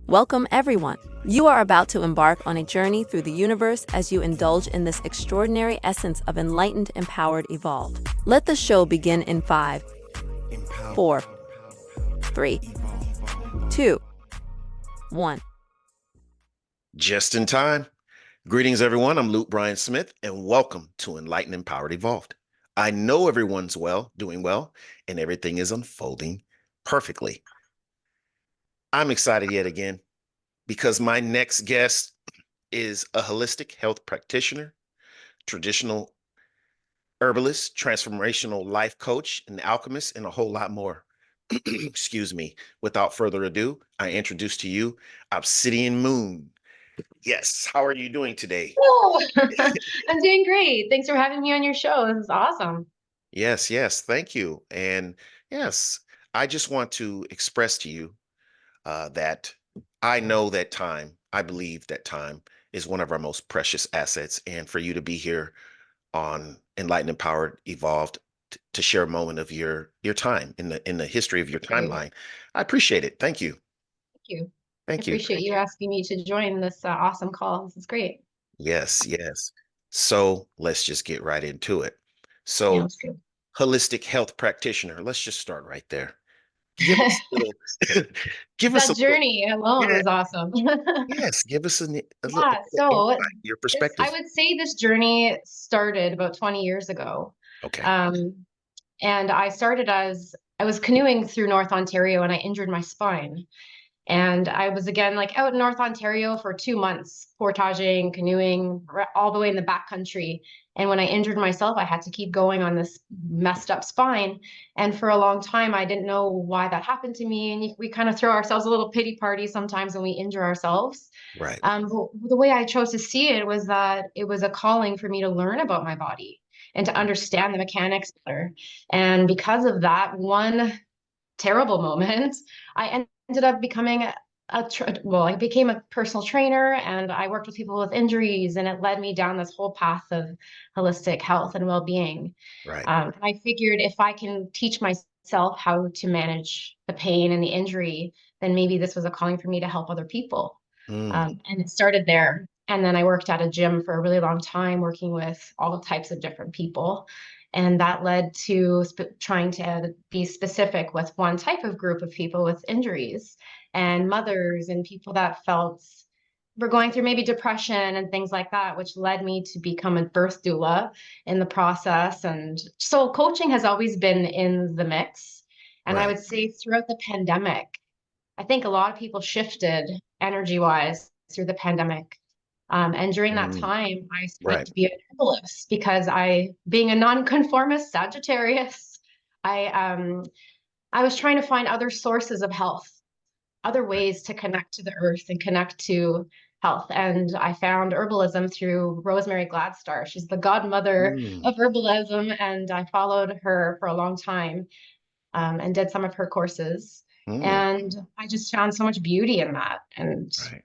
Welcome, everyone. You are about to embark on a journey through the universe as you indulge in this extraordinary essence of enlightened, empowered, evolved. Let the show begin in 5, 4, 3, 2, 1. Just in time. Greetings, everyone. I'm Luke Bryan Smith, and welcome to Enlightened, Empowered, Evolved. I know everyone's doing well, and everything is unfolding perfectly. I'm excited yet again because my next guest is a holistic health practitioner, traditional herbalist, transformational life coach, an alchemist, and a whole lot more. Excuse me. Without further ado, I introduce to you Obsidian Moon. Yes. How are you doing today? Oh, I'm doing great. Thanks for having me on your show. This is awesome. Yes. Thank you. And yes, I just want to express to you that I know that I believe that time is one of our most precious assets. And for you to be here on Enlightened, Empowered, Evolved to share a moment of your time in the history of your Great. timeline, I appreciate it. Thank you. Thank you. I Thank you. appreciate you asking me to join this awesome call. This is great. Yes. So let's just get right into it. Yeah, So, let's go. holistic health practitioner. Let's just start right there. Give us a little, give us a That little, journey alone yeah, was awesome. yes, give us a little Yeah, so insight, your I perspective. would say this journey started about 20 years ago. Okay. Um, and I was canoeing through North Ontario and I injured my spine. And I was again like out in North Ontario for 2 months, portaging, canoeing, all the way in the backcountry. And when I injured myself, I had to keep going on this messed up spine. And for a long time, I didn't know why that happened to me. And we kind of throw ourselves a little pity party sometimes when we injure ourselves. Right. But the way I chose to see it was that it was a calling for me to learn about my body and to understand the mechanics better. And because of that one terrible moment, I ended up becoming I became a personal trainer and I worked with people with injuries, and it led me down this whole path of holistic health and well-being. Right. And I figured if I can teach myself how to manage the pain and the injury, then maybe this was a calling for me to help other people. Mm, And it started there. And then I worked at a gym for a really long time, working with all types of different people. And that led to trying to be specific with one type of group of people with injuries and mothers and people that felt were going through maybe depression and things like that, which led me to become a birth doula in the process. And so coaching has always been in the mix. And I right. would say throughout the pandemic, I think a lot of people shifted energy wise through the pandemic. And during that Mm, time, I studied right. to be a herbalist because being a nonconformist Sagittarius, I I was trying to find other sources of health, other Right. ways to connect to the earth and connect to health. And I found herbalism through Rosemary Gladstar. She's the godmother Mm, of herbalism, and I followed her for a long time and did some of her courses. mm, And I just found so much beauty in that. And right.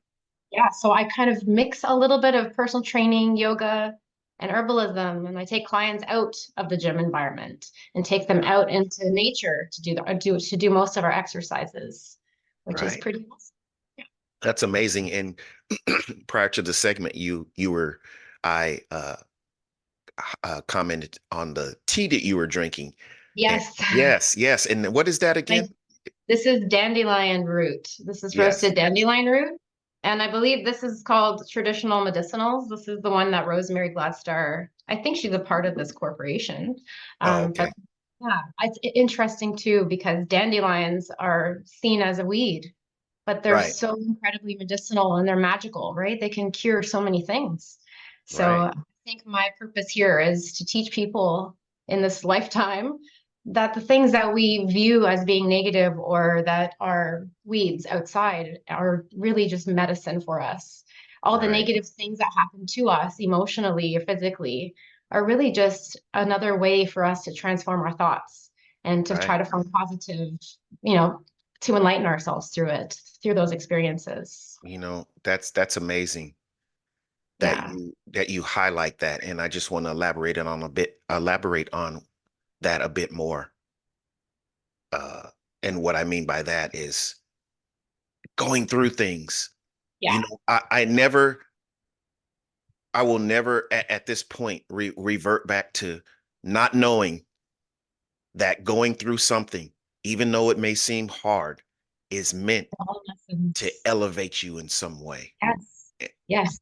yeah, so I kind of mix a little bit of personal training, yoga, and herbalism, and I take clients out of the gym environment and take them out into nature to do most of our exercises, which is Right. pretty awesome. Yeah. That's amazing. And prior to the segment, I commented on the tea that you were drinking. And Yes. yes. And what is that I, again? this is dandelion root. This is Yes. roasted dandelion root. And I believe this is called traditional medicinals. This is the one that Rosemary Gladstar, I think she's a part of this corporation. Oh, But okay. yeah, it's interesting too because dandelions are seen as a weed, but they're Right. so incredibly medicinal and they're magical, right? They can cure so many things. So Right. I think my purpose here is to teach people in this lifetime that the things that we view as being negative or that are weeds outside are really just medicine for us. All the Right. negative things that happen to us emotionally or physically are really just another way for us to transform our thoughts and to try Right. to find positive, you know, to enlighten ourselves through it, through those experiences. That's amazing Yeah. that you highlight that. And I just want to elaborate on that a bit more. And what I mean by that is going through things. Yeah. I will never at this point revert back to not knowing that going through something, even though it may seem hard, is meant All to lessons. elevate you in some way. Yes. Eh, Yes.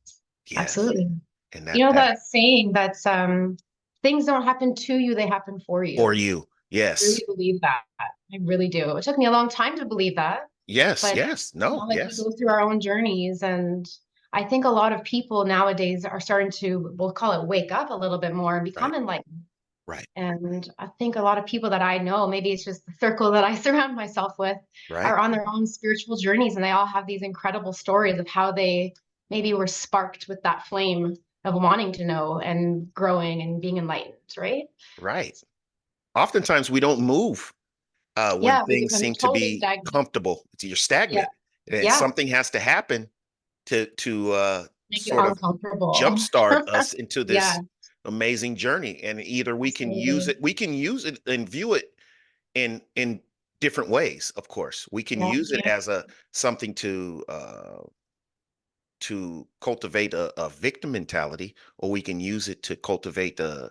Yes. Absolutely. And You know that that saying that's things don't happen to you, they happen for for you. you. I really Yes. believe that. I really do. It took me a long time to believe that, Yes. but Yes. No. like we Yes. go through our own journeys, and I think a lot of people nowadays are starting to, we'll call it, wake up a little bit more and Right. become enlightened. Right. And I think a lot of people that I know, maybe it's just the circle that I surround myself with, Right. are on their own spiritual journeys, and they all have these incredible stories of how they maybe were sparked with that flame of wanting to know and growing and being enlightened, right? Right. Oftentimes we don't move when Yeah, we things become seem to totally be stagnant. comfortable. You're Yeah, stagnant, and yeah, something has to happen to make it sort of uncomfortable. jumpstart us into Yeah, this amazing journey. And either absolutely. we can use it and view it in different ways. Of course, we can Yeah, use it yeah, as a something to cultivate a victim mentality, or we can use it to cultivate a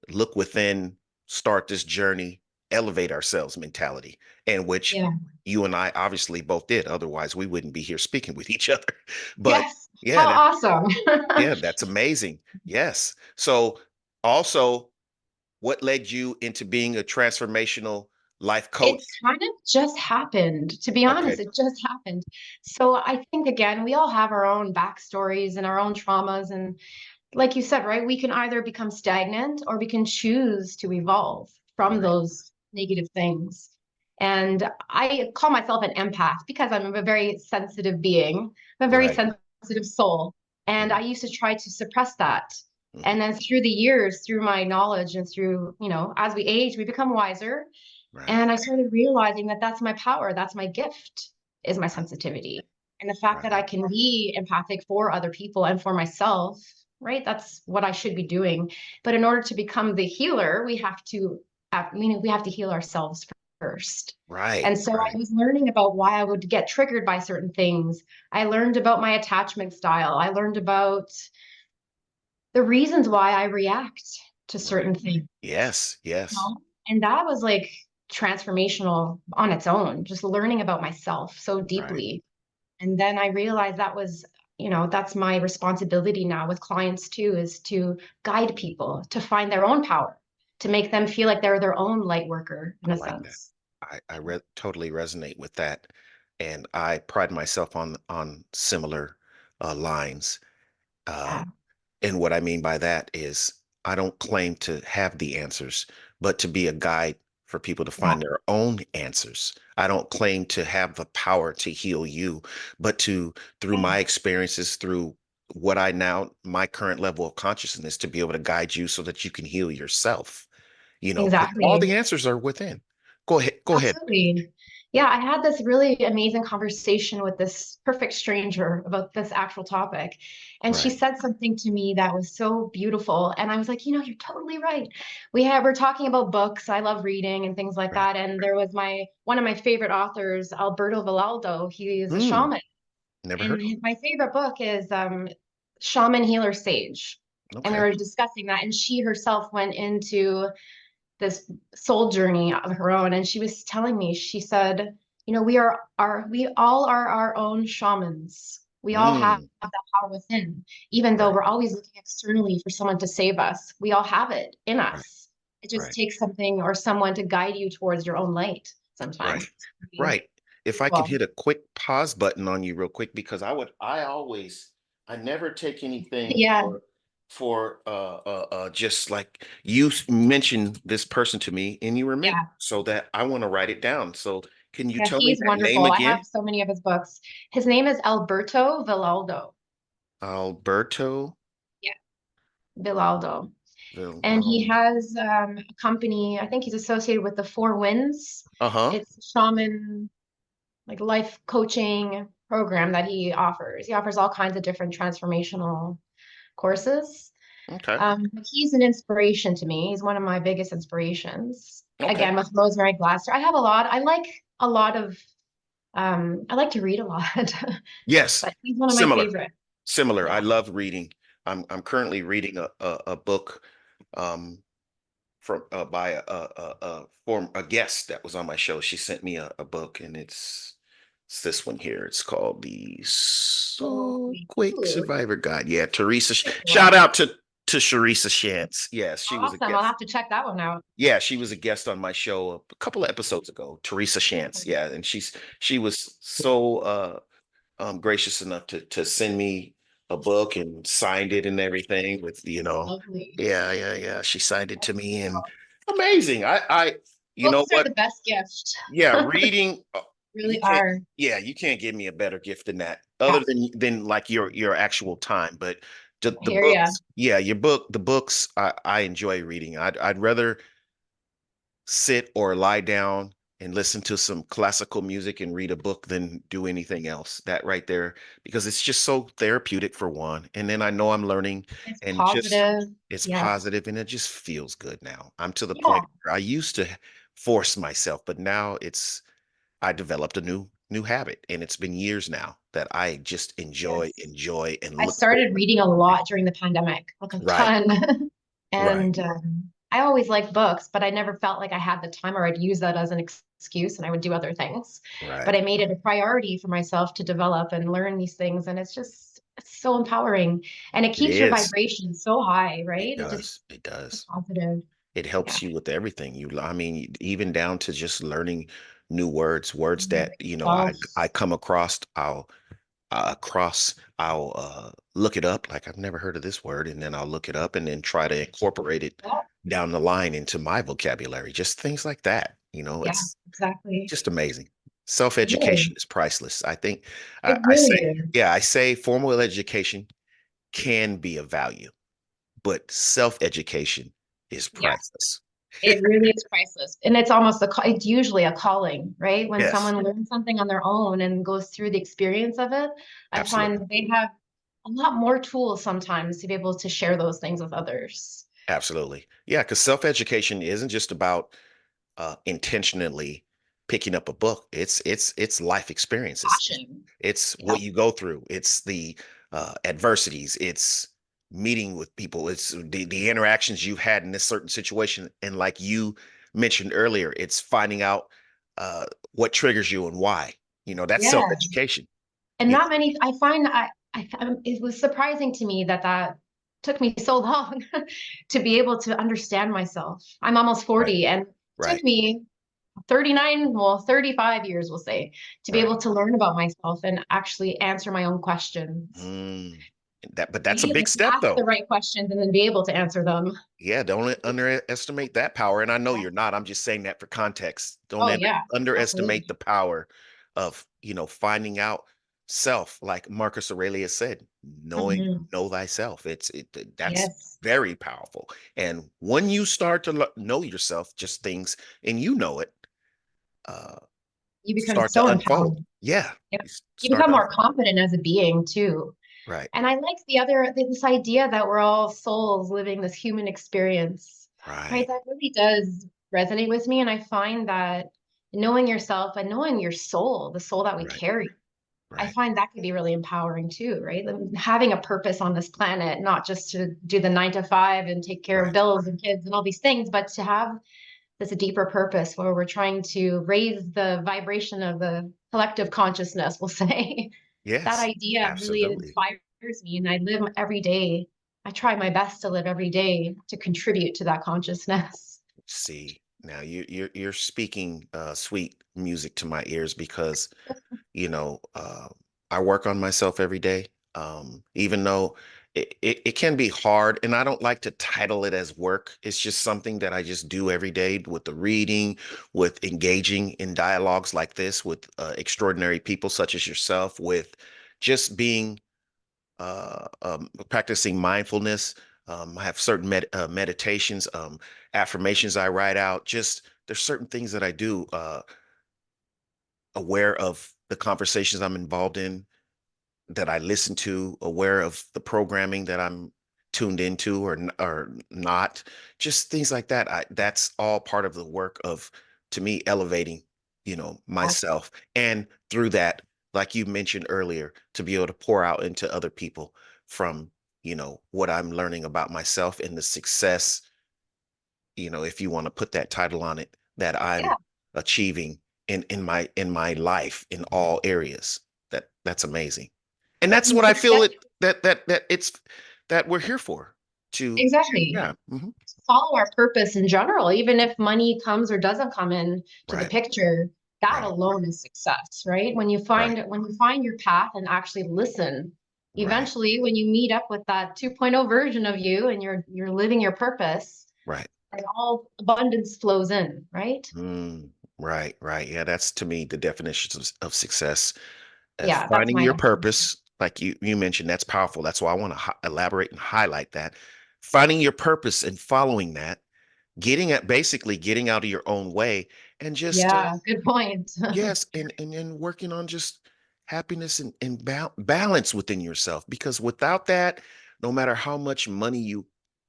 look within, start this journey, elevate ourselves mentality, and which yeah. you and I obviously both did. Otherwise, we wouldn't be here speaking with each other. But Yes. yeah, How awesome. that's amazing. Yes. So also, what led you into being a transformational life It coach? kind of just happened, to be Okay. honest, it just happened. So I think, again, we all have our own backstories and our own traumas. And like you said, right, we can either become stagnant or we can choose to evolve from Right. those negative things. And I call myself an empath because I'm a very sensitive being, I'm a very Right. sensitive soul. And I Mhm. used to try to suppress that. Mhm. And then through the years, through my knowledge and through, as we age, we become wiser. Right. And I started realizing that that's my power, that's my gift, is my sensitivity. And the fact that I Right. can be empathic for other people and for myself, right? That's what I should be doing. But in order to become the healer, we have to heal ourselves first. Right. And so I Right. was learning about why I would get triggered by certain things. I learned about my attachment style. I learned about the reasons why I react to Right. certain things. Yes. Yes. Know? And that was like transformational on its own, just learning about myself so Right. deeply. And then I realized that's my responsibility now with clients too, is to guide people to find their own power, to make them feel like they're their own light worker in I a like that. sense. Totally resonate with that, and I pride myself on similar lines. Uh, Yeah. and what I mean by that is I don't claim to have the answers, but to be a guide for people to Yeah. find their own answers. I don't claim to have the power to heal you, but to through Yeah. my experiences, through my current level of consciousness, to be able to guide you so that you can heal yourself. Because all Exactly. the answers are within. Go ahead. Go ahead. Absolutely. Yeah, I had this really amazing conversation with this perfect stranger about this actual topic. And she Right. said something to me that was so beautiful. And I was like, you're totally right. We're talking about books. I love reading and things like Right. that. And there was one of my favorite authors, Alberto Villoldo. He is a Mm, shaman. never heard And of them. my favorite book is Shaman Healer Sage. And we Okay. were discussing that. And she herself went into this soul journey of her own, and she was telling me, she said, we all are our own shamans. We all have Mm, that power within, even though right. we're always looking externally for someone to save us. We all have it in Right. us. It just Right. takes something or someone to guide you towards your own light sometimes. Right. Right. If I could Well, hit a quick pause button on you real quick, because I never take anything yeah, for just like mentioned this person to me and you remember, yeah, so that I want to write it down. So can you yeah, tell me he's that name wonderful. I have again? so many of his books. His name is Alberto Villaldo. Alberto Yeah, Villaldo. And he Villaldo. has a company, I think he's associated with the Four Winds. Uh-huh. It's a shaman, like life coaching program that he offers. He offers all kinds of different transformational courses. Okay. But he's an inspiration to me. He's one of my biggest inspirations. Okay. Again, with Rosemary Glasser. I like a lot of I like to read a lot, Yes, but he's one of my similar, favorite. similar. I Yeah. love reading. I'm currently reading a book um from by a guest that was on my show. She sent me a book, and it's this one here. It's called the Oh, So Quick cool. Survivor Guide. Yeah, Teresa. Very Shout cool. out to Sharissa Shantz. Yes, she was a Awesome. I'll guest. have to check that one out. Yeah, she was a guest on my show a couple of episodes ago. Teresa Shantz. Awesome. Yeah, and she was so gracious enough to send me a book and signed it and everything with, Lovely. yeah. She signed it to That's me, and cool. amazing. I you know Books are what? the best gift. Yeah, reading, you Really can't, are. yeah, you can't give me a better gift than that, Yeah. other than like your actual time. But I the hear ya. books, yeah, the books, I enjoy reading. I'd rather sit or lie down and listen to some classical music and read a book than do anything else. That right there, because it's just so therapeutic for one. And then I know I'm learning, It's and just positive. it's Yes. positive, and it just feels good now. I'm to the Yeah. point where I used to force myself, but now I developed a new habit, and it's been years now that I just Yes. enjoy and I look started forward reading a to reading. lot during the pandemic, like a Right, ton. right, And I always liked books, but I never felt like I had the time or I'd use that as an excuse and I would do other things. But right. I made it a priority for myself to develop and learn these things. And it's so empowering and it It keeps your is. vibration so high, It right? It just does. It does. positive. It Yeah. helps you with everything. I mean, even down to just learning new words that, Self. I come across, I'll look it up. Like, I've never heard of this word, and then I'll look it up and then try to incorporate it Yeah. down the line into my vocabulary. Just things like that. Yeah, It's exactly. just amazing. It is. Self-education is priceless. I think It I really say, is. yeah, I say formal education can be of value, but self-education is Yeah. priceless. It really is priceless. And it's almost it's usually a calling, right? When Yes, someone learns something on their own and goes through the experience of it, I absolutely. find they have a lot more tools sometimes to be able to share those things with others. Absolutely. Yeah, because self-education isn't just about intentionally picking up a book. It's life experiences. Passion. It's Yeah. what you go through. It's the adversities. It's meeting with people. It's the interactions you've had in this certain situation. And like you mentioned earlier, it's finding out what triggers you and why. That's Yes. self-education. And You not many, I find it was surprising to me that took me so long to be able to understand myself. I'm almost right, 40 and it right, took me 39, well, 35 years, we'll say, to be right. able to learn about myself and actually answer my own questions. Mm. But that's a Right? big Like step, ask the though. right questions and then be able to answer them. Yeah, don't underestimate that power. And I know Yeah. you're not. I'm just saying that for context. Don't Oh yeah, underestimate absolutely. the power of, finding out self, like Marcus Aurelius said, Mhm. know thyself. That's Yes. very powerful. And when you start to know yourself, just things, and it, uh, You become start so to unfold. empowered. Yeah, Yep. You start become to more unfold. confident as a being too. Right, And I like this idea that we're all souls living this human experience, right? right, That really does resonate with me. And I find that knowing yourself and knowing your soul, the soul that we right, carry, I right, find that could be really empowering too, right? Having a purpose on this planet, not just to do the 9 to 5 and take care of right. bills and kids and all these things, but to have this deeper purpose where we're trying to raise the vibration of the collective consciousness, we'll say. That Yes, idea really absolutely. inspires me, and I live every day. I try my best to live every day to contribute to that consciousness. See, now you're speaking sweet music to my ears, because you know uh, I work on myself every day. Even though it can be hard, and I don't like to title it as work. It's just something that I just do every day, with the reading, with engaging in dialogues like this with extraordinary people such as yourself, with just being practicing mindfulness. I have certain meditations, affirmations I write out. Just there's certain things that I do, aware of the conversations I'm involved in, that I listen to, aware of the programming that I'm tuned into, or not. Just things like that. That's all part of the work of, to me, elevating. myself. And through that, like you mentioned earlier, to be able to pour out into other people from, what I'm learning about myself and the success, if you want to put that title on it, that Yeah, I'm achieving in my life in all areas. That's amazing. And that's and what I feel success. that we're here for. To Exactly. Yeah. Follow our purpose in general, even if money comes or doesn't come in to the Right, picture, that right, alone is success, right? right, When you find your path and actually listen, right, eventually when you meet up with that 2.0 version of you and you're living your purpose, right. and all abundance flows in, right? Mm, right, right. Yeah, that's to me the definition of success. Yeah, that's Finding my your definition. purpose, like you mentioned, that's powerful. That's why I want to elaborate and highlight that. Finding your purpose and following that, basically getting out of your own way, and just Yeah, good point. yes, and working on just happiness and balance within yourself. Because without that, no matter how much money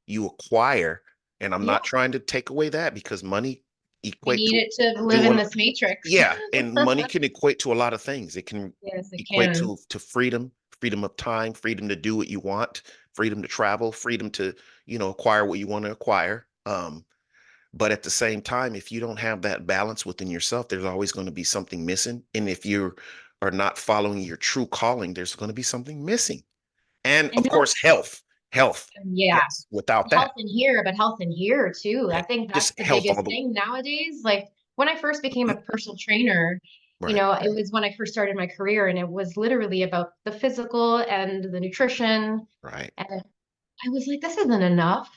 you acquire, and I'm Yeah, not trying to take away that, because money we equate need to it to live in doing, this matrix. yeah, and money can equate to a lot of things. It can Yes, it equate can. to freedom of time, freedom to do what you want, freedom to travel, freedom to, acquire what you want to acquire. But at the same time, if you don't have that balance within yourself, there's always going to be something missing. And if you are not following your true calling, there's going to be something missing. And And of not course, health. Yeah, Yes. Without health that, in here, but health in here too. I right. think that's Just the health all biggest the thing nowadays. Like when I first became a personal trainer, right, it was when I first started my career, and it was literally about the physical and the nutrition. right, And I was like, this isn't enough.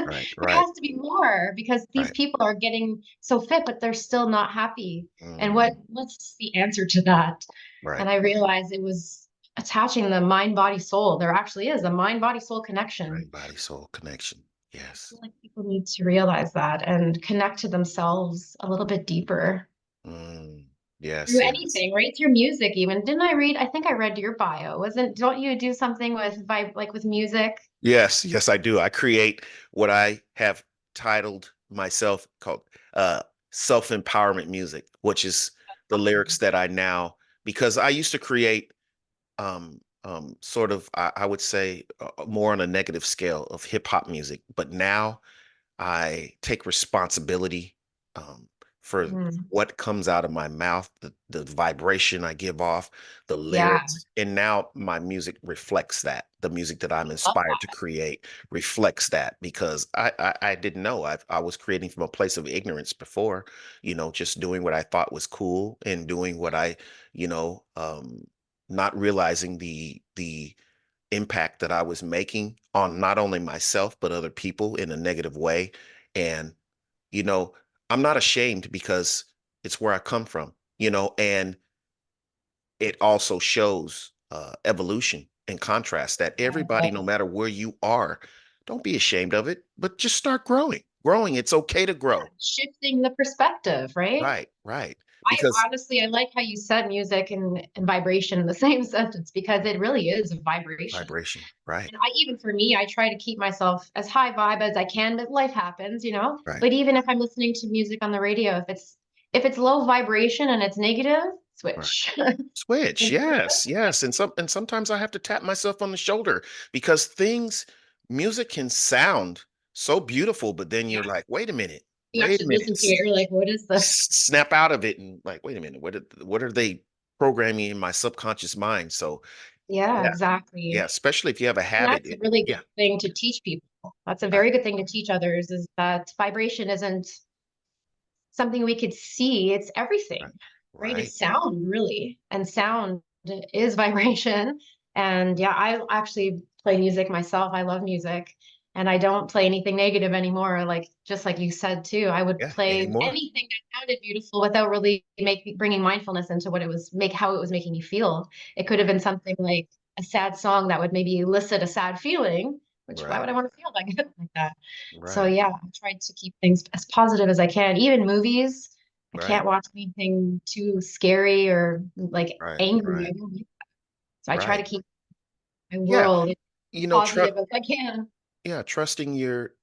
right, There right, has to be more because these right. people are getting so fit, but they're still not happy. And Mm, what's the answer to that? right. And I realized it was attaching the mind, body, soul. There actually is a mind, body, soul connection. Mind body soul connection. Yes. Feel like people need to realize that and connect to themselves a little bit deeper Mm, yes, through yes. anything, right? Through music, even. Didn't I read? I think I read your bio. Don't you do something with like with music? Yes, yes, I do. I create what I have titled myself called uh self-empowerment music, which is the lyrics Awesome. that I now, because I used to create sort of, I would say, more on a negative scale of hip hop music, but now I take responsibility um, for Mm, what comes out of my mouth, the vibration I give off, the yeah, lyrics. And now my music reflects that. The music that I'm I love inspired to that. create reflects that, because I didn't know. I was creating from a place of ignorance before, just doing what I thought was cool and doing what you know, um, not realizing the impact that I was making on not only myself, but other people in a negative way. And, you know, I'm not ashamed, because it's where I come from, and it also shows evolution and contrast, that I everybody, love no it. matter where you are, don't be ashamed of it, but just start growing. Growing, it's okay to Yeah, grow. shifting the perspective, right? Right, right. I Because honestly, I like how you said music and vibration in the same sentence because it really is a vibration. vibration, right, And even for me, I try to keep myself as high vibe as I can, but life happens, right. But even if I'm listening to music on the radio, if it's low vibration and it's negative, Right. switch. Switch, yes, yes, and sometimes I have to tap myself on the shoulder, because music can sound so beautiful, but then you're Yeah. like, You wait a actually minute, listen to it, you're like, what is this? snap out of it, and like, wait a minute, what are they programming in my subconscious mind? So Yeah, yeah, yeah, exactly. especially if you have a And habit. that's a really good Yeah, thing to teach people. That's a right, very good thing to teach others is that vibration isn't something we could see, it's everything, right, right? right, It's sound, really. And sound is vibration. And yeah, I actually play music myself. I love music. And I don't play anything negative anymore. Like just like you said too, I would yeah, play anymore, anything that sounded beautiful without really bringing mindfulness into how it was making me feel. It could have right, been something like a sad song that would maybe elicit a sad feeling, which why right, would I want to feel like like that? So right, yeah, I tried to keep things as positive as I can. Even movies, I right, can't watch anything too scary or like right, angry. right, I don't like So I try to right, keep my yeah, world as trust. positive as I can. Yeah, trusting your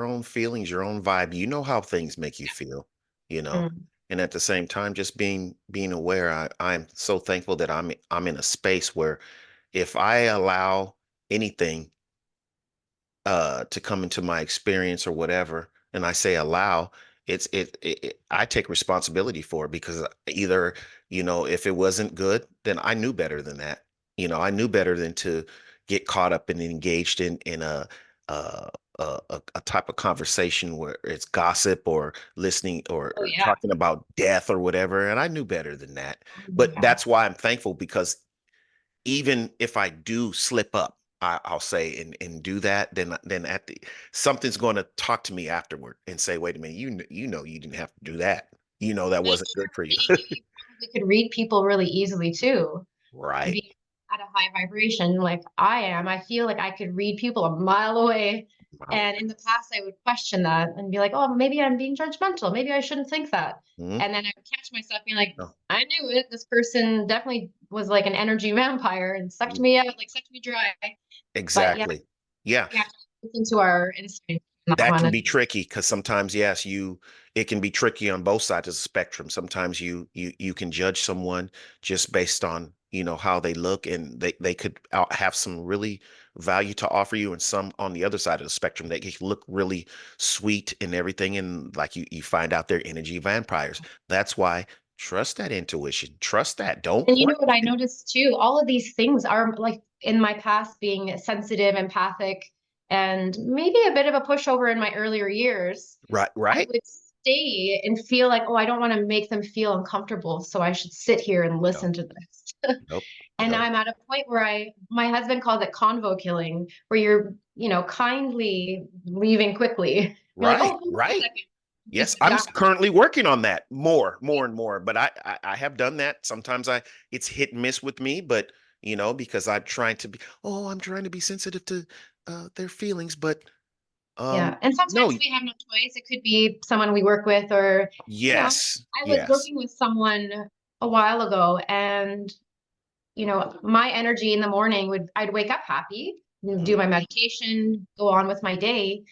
own feelings, your own vibe. You know how things make you feel, you know. Mm. And at the same time, just being aware, I'm so thankful that I'm in a space where if I allow anything to come into my experience or whatever, and I say allow, I take responsibility for it, because either, if it wasn't good, then I knew better than that. I knew better than to get caught up and engaged in a a type of conversation where it's gossip or listening Oh or yeah. talking about death or whatever. And I knew better than that. Oh my But God. that's why I'm thankful, because even if I do slip up, I'll say and do that, then at the something's going to talk to me afterward and say, wait a minute, you didn't have to do that. That And wasn't good for you. you probably could read people really easily too, and Right. be at a high vibration like I am. I feel like I could read people a mile away. Wow. And in the past, I would question that and be like, oh, maybe I'm being judgmental. Maybe I shouldn't think that. Mhm. And then I would catch myself being like, Oh, I knew it. This person definitely was like an energy vampire and sucked mm, me out, like sucked me dry. But yeah, exactly. Yeah. we have to listen to our instincts in that That one. can And be tricky, because sometimes, yes, it can be tricky on both sides of the spectrum. Sometimes you can judge someone just based on, how they look, and they could have some really value to offer you, and some on the other side of the spectrum, they can look really sweet and everything, and like you find out they're energy vampires. That's why trust that intuition. Trust that. Don't And you know what I question. noticed too? All of these things are like in my past being sensitive, empathic, and maybe a bit of a pushover in my earlier years. Right, I right. would stay and feel like, oh, I don't want to make them feel uncomfortable, so I should sit here and Nope, listen to this. nope, And nope. I'm at a point where my husband called it convo killing, where you're, kindly leaving quickly. You're like, oh, Right, hold on a right. second. Yes, Just I'm dash. currently working on that more and more. But I have done that. Sometimes it's hit and miss with me, but because I'm trying to be sensitive to their feelings. But Yeah. And no, sometimes we have no choice. It could be someone we work with, or, yes, I was yes, working with someone a while ago, and, my energy in the morning I'd wake up happy, do mm, my meditation, go on with my day.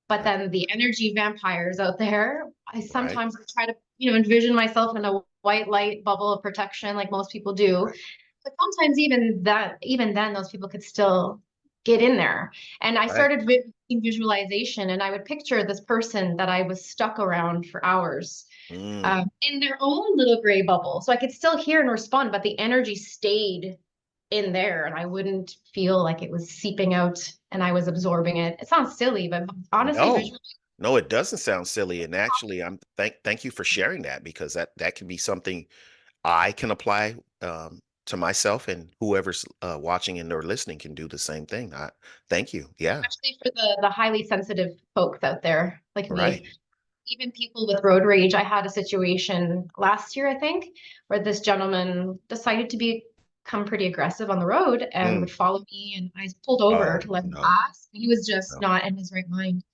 But right, then the energy vampires out there, I right, sometimes try to, envision myself in a white light bubble of protection like most people do. right. But sometimes even then, those people could still get in there. And I Right. started visualization, and I would picture this person that I was stuck around for hours, Mm, in their own little gray bubble. So I could still hear and respond, but the energy stayed in there, and I wouldn't feel like it was seeping out and I was absorbing it. It sounds silly, but honestly, no, visual. no, it doesn't sound silly. And actually, thank you for sharing that, because that can be something I can apply to myself, and whoever's watching and or listening can do the same thing. Thank you. Yeah. Especially for the highly sensitive folks out there like Right. me. Even people with road rage. I had a situation last year, I think, where this gentleman decided to become pretty aggressive on the road and Mm. would follow me, and I pulled over Oh to let him no, pass. He was just no. not in his right mind.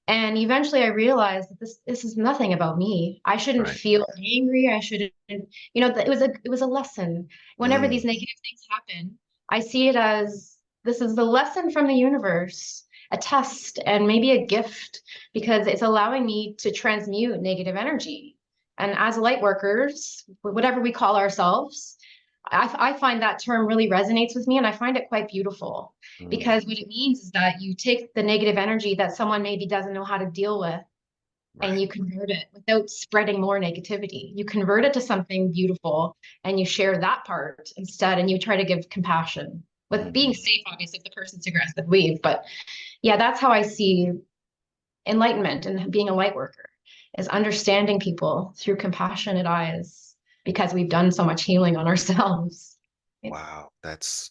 And eventually I realized that this is nothing about me. I shouldn't Right. feel angry. I shouldn't, it was a lesson. Whenever these Mm. negative things happen, I see it as this is the lesson from the universe, a test and maybe a gift, because it's allowing me to transmute negative energy. And as light workers, whatever we call ourselves, I find that term really resonates with me, and I find it quite beautiful, Mm. because what it means is that you take the negative energy that someone maybe doesn't know how to deal with, and Right. you convert it without spreading more negativity. You convert it to something beautiful, and you share that part instead, and you try to give compassion with being Mm. safe, obviously, if the person's aggressive, leave. But yeah, that's how I see enlightenment and being a light worker, is understanding people through compassionate eyes, because we've done so much healing on ourselves. Wow. That's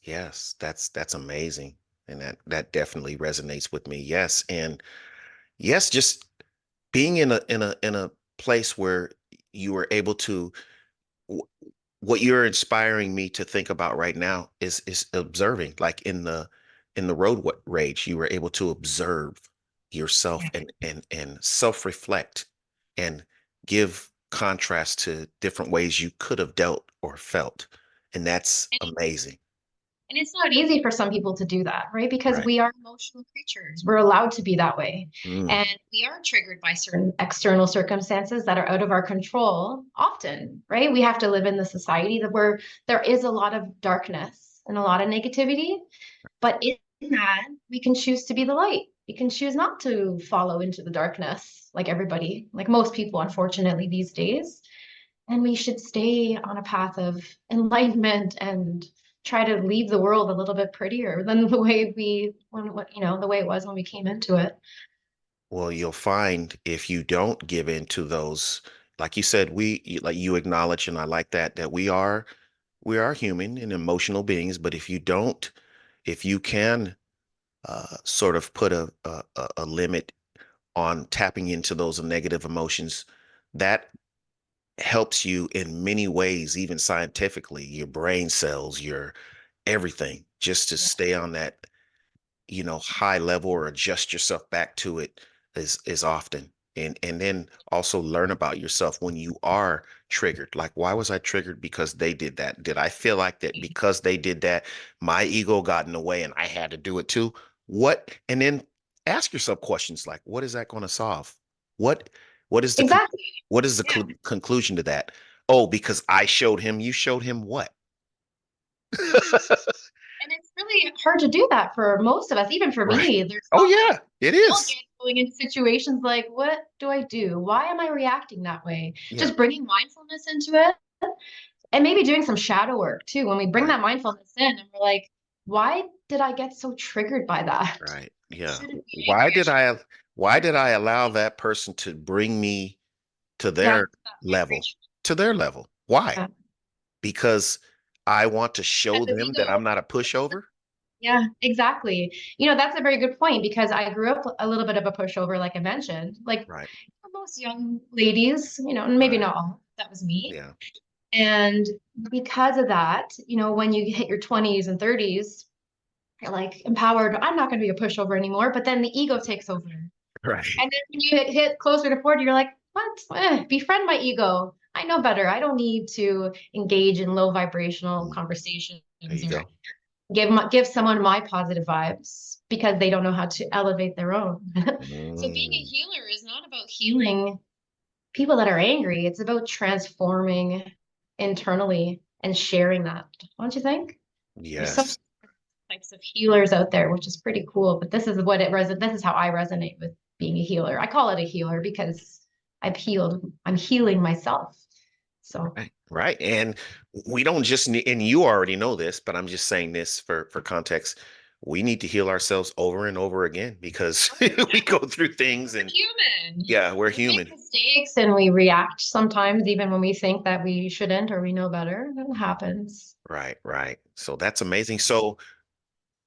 amazing. And that definitely resonates with me. Yes. And yes, just being in a place where you were able to wh- what you're inspiring me to think about right now is observing, like in the rage, you were able to observe yourself and self-reflect and give contrast to different ways you could have dealt or felt. And that's And amazing. And it's not easy for some people to do that, right? Because Right. we are emotional creatures. We're allowed to be that way. Mm. And we are triggered by certain external circumstances that are out of our control often, right? We have to live in the society that where there is a lot of darkness and a lot of negativity. But in that, we can choose to be the light. We can choose not to follow into the darkness like everybody, like most people, unfortunately, these days. And we should stay on a path of enlightenment and try to leave the world a little bit prettier than the way the way it was when we came into it. Well, you'll find if you don't give in to those, like you said, like you acknowledge, and I like that we are human and emotional beings, but if you can sort of put a limit on tapping into those negative emotions, that helps you in many ways, even scientifically, your brain cells, your everything, just to Yeah, stay on that, high level or adjust yourself back to it is often. And then also learn about yourself when you are triggered. Like, why was I triggered because they did that? Did I feel like that because they did that, my ego got in the way and I had to do it too? And then ask yourself questions like, what is that going to solve? What what is the con- exactly. what is the Yeah. conclusion to that? Oh, because I showed him, you showed him what? And it's really hard to do that for most of us, even for Right. me. There's Oh often yeah, it still is. get going into situations like, what do I do? Why am I reacting that way? Yeah. Just bringing mindfulness into it and maybe doing some shadow work too. When we bring Right. that mindfulness in and we're like, why did I get so triggered by that? Right. I Yeah. shouldn't be Why angry. I did should I why did I allow that person to bring me to yeah, their that level? vibration. To their level. Why? Yeah. Because I want to show Because them that ego. I'm not a pushover? Yeah, exactly. That's a very good point because I grew up a little bit of a pushover, like I mentioned. Like Right. most young ladies, and maybe Right. not all, that was me. Yeah. And because of that, when you hit your 20s and 30s, you're like empowered. I'm not going to be a pushover anymore. But then the ego takes over. Right. And then when you hit closer to 40, you're like, what? Befriend my ego. I know better. I don't need to engage in low vibrational Mm, conversations there you or go. give someone my positive vibes because they don't know how to elevate their own. So being a Mm, healer is not about healing people that are angry. It's about transforming internally and sharing that. Don't you think? There's so many yes. types of healers out there, which is pretty cool. But this is how I resonate with being a healer. I call it a healer because I'm healing myself. So Right. Right. And we don't just need, and you already know this, but I'm just saying this for context. We need to heal ourselves over and over again because we go through things we're and human. yeah, we're We make human. mistakes and we react sometimes, even when we think that we shouldn't or we know better. It happens. Right, right. So that's amazing. So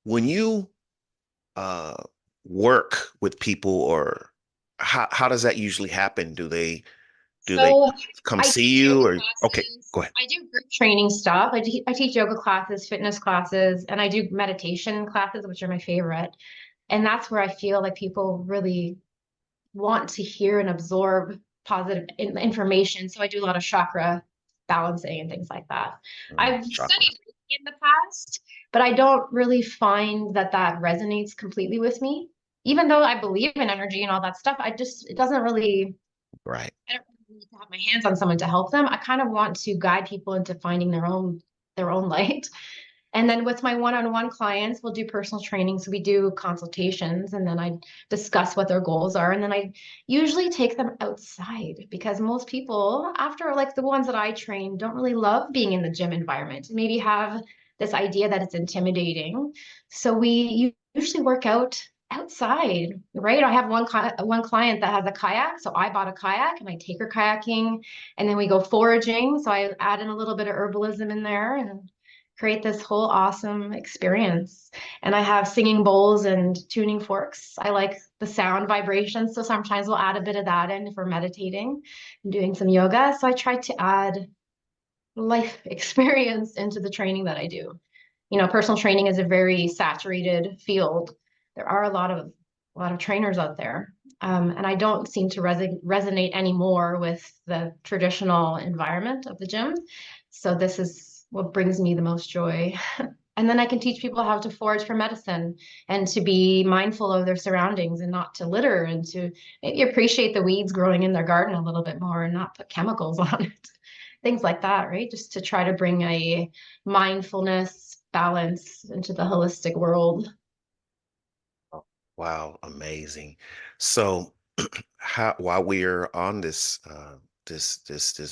when you uh work with people, or how does that usually happen? Do they So come I see teach you, yoga or okay, classes. go ahead. I do group training stuff. I teach yoga classes, fitness classes, and I do meditation classes, which are my favorite. And that's where I feel like people really want to hear and absorb positive information. So I do a lot of chakra balancing and things like that. I've Chakra. studied Reiki in the past, but I don't really find that that resonates completely with me. Even though I believe in energy and all that stuff, it doesn't really, Right. I don't really need to have my hands on someone to help them. I kind of want to guide people into finding their own light. And then with my one-on-one clients, we'll do personal training. So we do consultations and then I discuss what their goals are. And then I usually take them outside because most people, after like the ones that I train, don't really love being in the gym environment. Maybe have this idea that it's intimidating. So we usually work out outside, right? I have one client that has a kayak. So I bought a kayak and I take her kayaking and then we go foraging. So I add in a little bit of herbalism in there and create this whole awesome experience. And I have singing bowls and tuning forks. I like the sound vibrations. So sometimes we'll add a bit of that in if we're meditating and doing some yoga. So I try to add life experience into the training that I do. Personal training is a very saturated field. There are a lot of trainers out there. And I don't seem to resonate anymore with the traditional environment of the gym. So this is what brings me the most joy. And then I can teach people how to forage for medicine and to be mindful of their surroundings and not to litter and to maybe appreciate the weeds growing in their garden a little bit more and not put chemicals on it. Things like that, right? Just to try to bring a mindfulness balance into the holistic world. Oh, wow, amazing. So, how while we're on this this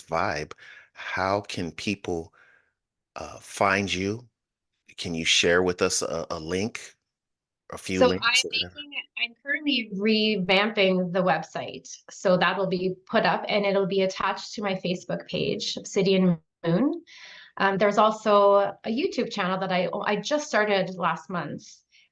vibe, how can people find you? Can you share with us a link, a few So links or whatever? I'm currently revamping the website. So that will be put up and it'll be attached to my Facebook page, Obsidian Moon. There's also a YouTube channel that I just started last month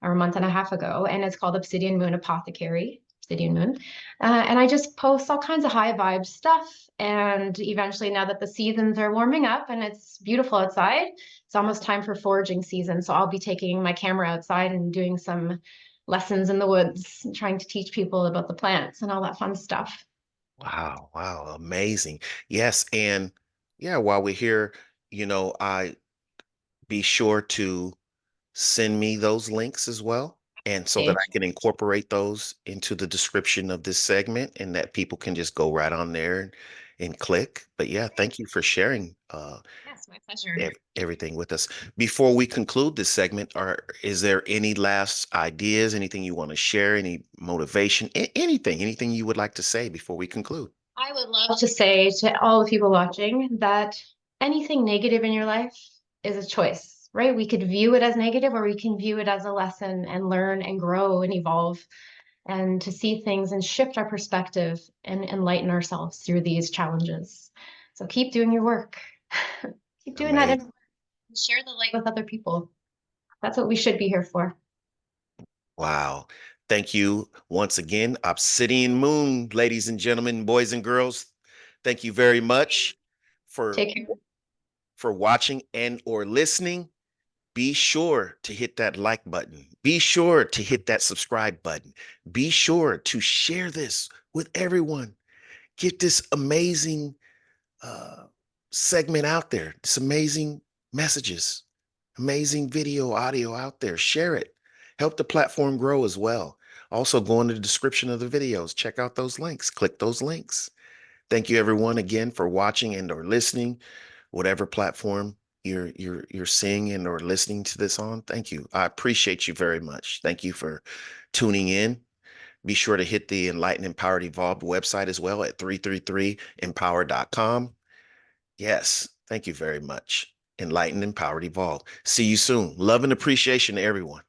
or a month and a half ago, and it's called Obsidian Moon Apothecary, Obsidian Moon. And I just post all kinds of high vibe stuff. And eventually, now that the seasons are warming up and it's beautiful outside, it's almost time for foraging season. So I'll be taking my camera outside and doing some lessons in the woods, and trying to teach people about the plants and all that fun stuff. Wow, wow, amazing. Yes, and yeah, while we're here, I be sure to send me those links as well. And so that Okay. I can incorporate those into the description of this segment and that people can just go right on there and click. But yeah, thank you for sharing Yes, my pleasure. everything with us. Before we conclude this segment, is there any last ideas, anything you want to share, any motivation, anything you would like to say before we conclude? I would love to say to all the people watching that anything negative in your life is a choice, right? We could view it as negative or we can view it as a lesson and learn and grow and evolve and to see things and shift our perspective and enlighten ourselves through these challenges. So keep doing your work. Keep doing that Amazing. and share the light with other people. That's what we should be here for. Wow. Thank you once again, Obsidian Moon, ladies and gentlemen, boys and girls. Thank you very much for Take care. watching and or listening. Be sure to hit that like button. Be sure to hit that subscribe button. Be sure to share this with everyone. Get this amazing uh, segment out there. This amazing messages, amazing video, audio out there. Share it. Help the platform grow as well. Also, go into the description of the videos. Check out those links. Click those links. Thank you, everyone, again for watching and or listening, whatever platform you're seeing and or listening to this on. Thank you. I appreciate you very much. Thank you for tuning in. Be sure to hit the Enlightened, Empowered, Evolved website as well at 333empower.com. Yes, thank you very much. Enlightened, Empowered, Evolved. See you soon. Love and appreciation to everyone.